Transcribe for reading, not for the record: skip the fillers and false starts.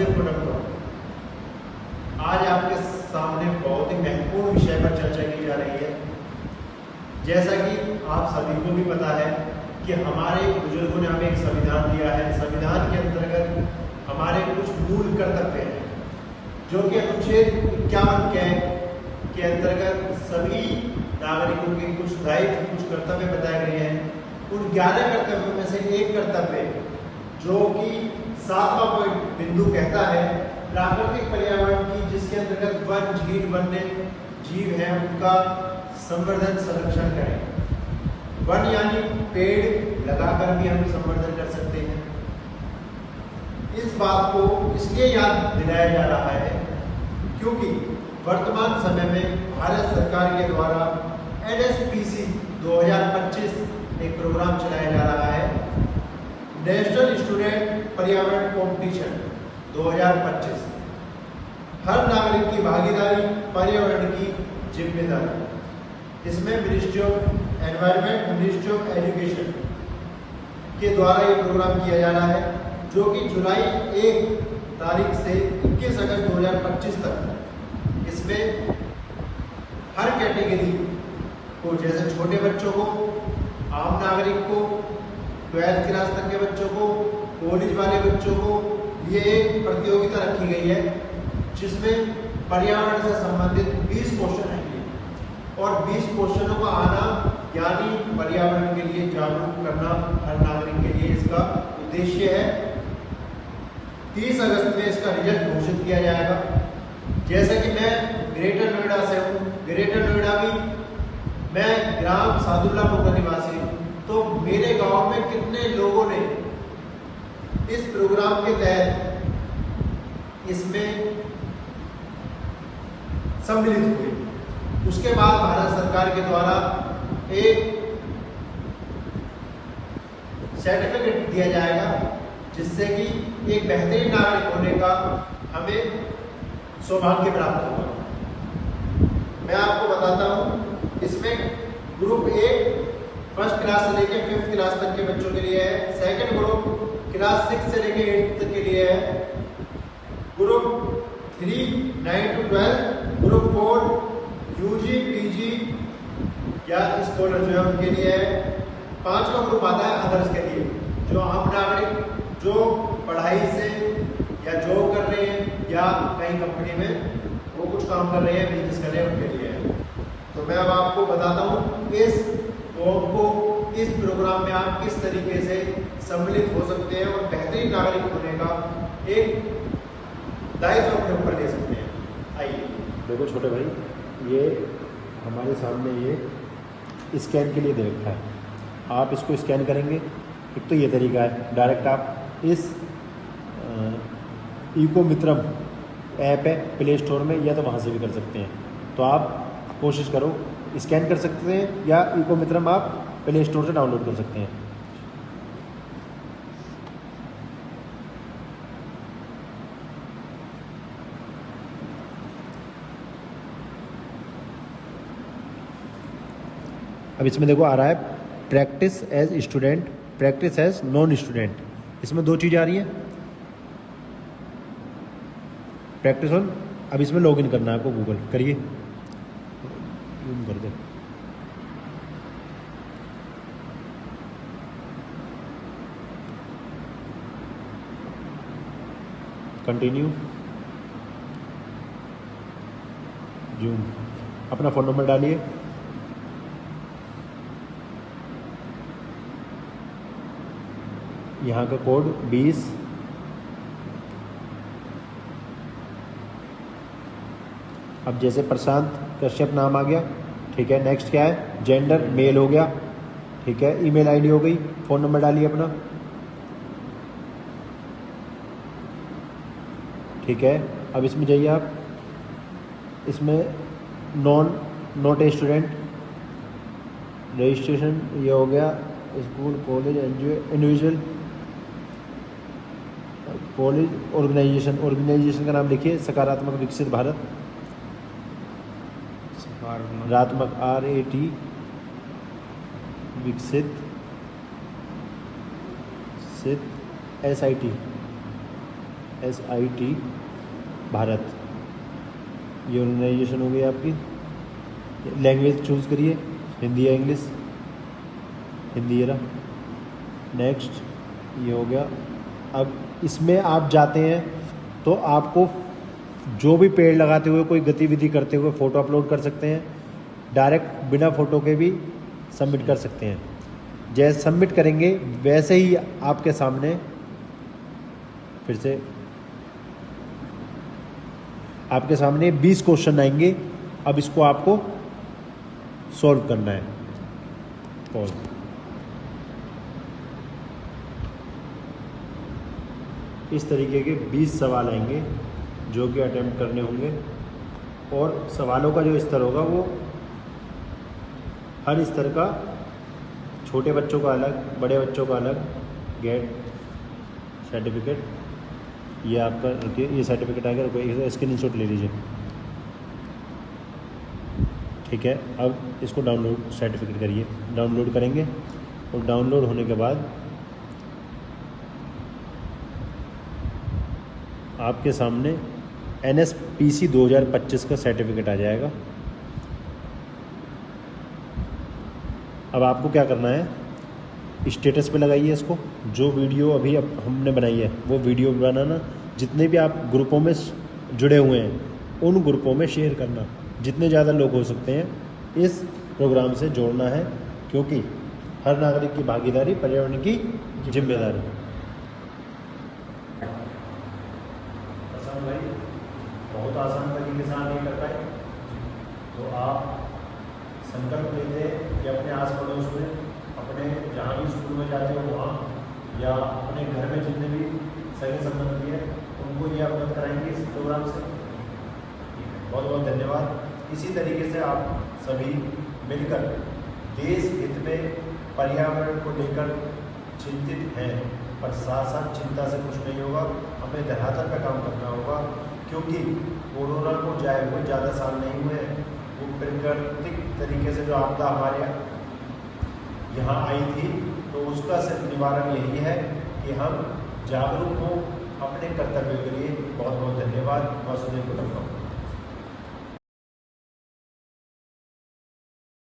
Positive product. आज आपके सामने बहुत ही महत्वपूर्ण विषय पर चर्चा की जा रही है। जैसा कि आप सभी को भी पता है कि हमारे बुजुर्गों ने हमें एक संविधान दिया है। संविधान के अंतर्गत हमारे कुछ मूल कर्तव्य हैं, जो कि अनुच्छेद 51 के अंतर्गत सभी नागरिकों के कुछ दायित्व, कुछ कर्तव्य बताए गए हैं। उन 11 कर्तव्यों में से एक कर्तव्य, जो कि 7वां बिंदु कहता है, प्राकृतिक पर्यावरण की, जिसके अंतर्गत वन, झील, वन्य जीव है, उनका संवर्धन, संरक्षण करें। वन यानी पेड़ लगाकर भी हम संवर्धन कर सकते हैं। इस बात को इसलिए याद दिलाया जा रहा है क्योंकि वर्तमान समय में भारत सरकार के द्वारा NSPC 2025 एक प्रोग्राम चलाया जा रहा है, नेशनल स्टूडेंट पर्यावरण कॉम्पिटिशन 2025। हर नागरिक की भागीदारी, पर्यावरण की जिम्मेदारी। इसमें ministry of environment, ministry of education के द्वारा ये प्रोग्राम किया जा रहा है, जो कि जुलाई 1 तारीख से 21 अगस्त 2025 तक इसमें हर कैटेगरी को, जैसे छोटे बच्चों को, आम नागरिक को, 12th क्लास तक के बच्चों को, कॉलेज वाले बच्चों को, ये एक प्रतियोगिता रखी गई है जिसमें पर्यावरण से संबंधित 20 क्वेश्चन आएंगे और 20 क्वेश्चनों का आना यानी पर्यावरण के लिए जागरूक करना हर नागरिक के लिए इसका उद्देश्य है। 30 अगस्त में इसका रिजल्ट घोषित किया जाएगा। जैसे कि मैं ग्रेटर नोएडा से हूँ, ग्रेटर नोएडा में मैं ग्राम सादुल्लापुर का निवासी हूँ, तो मेरे गांव में कितने लोगों ने इस प्रोग्राम के तहत इसमें सम्मिलित हुए। उसके बाद भारत सरकार के द्वारा एक सर्टिफिकेट दिया जाएगा, जिससे कि एक बेहतरीन नागरिक होने का हमें सौभाग्य प्राप्त होगा। मैं आपको बताता हूँ, इसमें ग्रुप 1 फर्स्ट क्लास से लेकर 5th क्लास तक के बच्चों के लिए है। सेकंड ग्रुप क्लास 6 से लेकर 8th तक के लिए है। Group 3 9 to 12, group 4 UG PG या स्कॉलर जो है उनके लिए है। 5वां ग्रुप आता है अदर्स के लिए, जो आम नागरिक जो पढ़ाई से या जॉब कर रहे हैं या कहीं कंपनी में वो कुछ काम कर रहे हैं, बिजनेस कर रहे हैं, उनके लिए है। तो मैं अब आपको बताता हूँ इस फॉर्म को, इस प्रोग्राम में आप किस तरीके से सम्मिलित हो सकते हैं और बेहतरीन नागरिक होने का एक दायित्व अपने ऊपर ले सकते हैं। आइए देखो छोटे भाई, ये हमारे सामने ये स्कैन के लिए दे रखा है। आप इसको स्कैन करेंगे। एक तो ये तरीका है, डायरेक्ट आप इस इको मित्रम ऐप है प्ले स्टोर में, या तो वहाँ से भी कर सकते हैं। तो आप कोशिश करो, स्कैन कर सकते हैं या इको मित्रम आप प्ले स्टोर से डाउनलोड कर सकते हैं। अब इसमें देखो आ रहा है practice as student, practice as non student. इसमें 2 चीज़ आ रही है, प्रैक्टिस ऑन। अब इसमें लॉगिन करना है आपको, गूगल करिए, जूम कर दे। Continue, zoom. अपना फ़ोन नंबर डालिए, यहाँ का कोड 20। अब जैसे प्रशांत कश्यप नाम आ गया, ठीक है। नेक्स्ट क्या है, जेंडर मेल हो गया, ठीक है। ईमेल आईडी हो गई, फ़ोन नंबर डालिए अपना, ठीक है। अब इसमें जाइए आप, इसमें नॉट ए स्टूडेंट, रजिस्ट्रेशन ये हो गया, school, college, individual, college, organisation का नाम लिखिए, सकारात्मक विकसित भारत, सकारात्मक RAT विकसित SIT, SIT भारत, ये ऑर्गेनाइजेशन हो गई आपकी। लैंग्वेज चूज़ करिए, हिंदी या इंग्लिश, हिंदी ये रहा। नेक्स्ट, ये हो गया। अब इसमें आप जाते हैं तो आपको जो भी पेड़ लगाते हुए कोई गतिविधि करते हुए फ़ोटो अपलोड कर सकते हैं, डायरेक्ट बिना फ़ोटो के भी सबमिट कर सकते हैं। जैसे सबमिट करेंगे वैसे ही आपके सामने फिर से आपके सामने 20 क्वेश्चन आएंगे। अब इसको आपको सॉल्व करना है। पॉज। इस तरीके के 20 सवाल आएंगे जो कि अटेम्प्ट करने होंगे, और सवालों का जो स्तर होगा वो हर स्तर का, छोटे बच्चों का अलग, बड़े बच्चों का अलग। गेट सर्टिफिकेट, ये आपका रुकिए, ये सर्टिफिकेट आएगा, रुकिए स्क्रीनशॉट ले लीजिए। ठीक है, अब इसको डाउनलोड सर्टिफिकेट करिए। डाउनलोड करेंगे और डाउनलोड होने के बाद आपके सामने NSPC 2025 का सर्टिफिकेट आ जाएगा। अब आपको क्या करना है, स्टेटस पे लगाइए इसको। जो वीडियो अभी हमने बनाई है वो वीडियो बनाना, जितने भी आप ग्रुपों में जुड़े हुए हैं उन ग्रुपों में शेयर करना, जितने ज़्यादा लोग हो सकते हैं इस प्रोग्राम से जोड़ना है, क्योंकि हर नागरिक की भागीदारी पर्यावरण की जिम्मेदारी। भाई बहुत आसान तरीके से आप ये कर पाए, तो आप संकल्प लेते हैं कि अपने आस पड़ोस में, अपने जहाँ भी स्कूल में जाते हो वहाँ, या अपने घर में जितने भी सगे संबंधी हैं उनको ये अवगत कराएंगे इस प्रोग्राम से। बहुत बहुत धन्यवाद। इसी तरीके से आप सभी मिलकर देश हित में पर्यावरण को लेकर चिंतित हैं, पर साथ साथ चिंता से कुछ नहीं होगा, हमें धरातल पर काम करना होगा, क्योंकि कोरोना को जाए हुए ज़्यादा साल नहीं हुए हैं। वो प्राकृतिक तरीके से जो आपदा हमारे यहाँ आई थी, तो उसका सिर्फ निवारण यही है कि हम जागरूक हों अपने कर्तव्य के लिए। बहुत बहुत धन्यवाद। वासुदेव कुटुंबकम।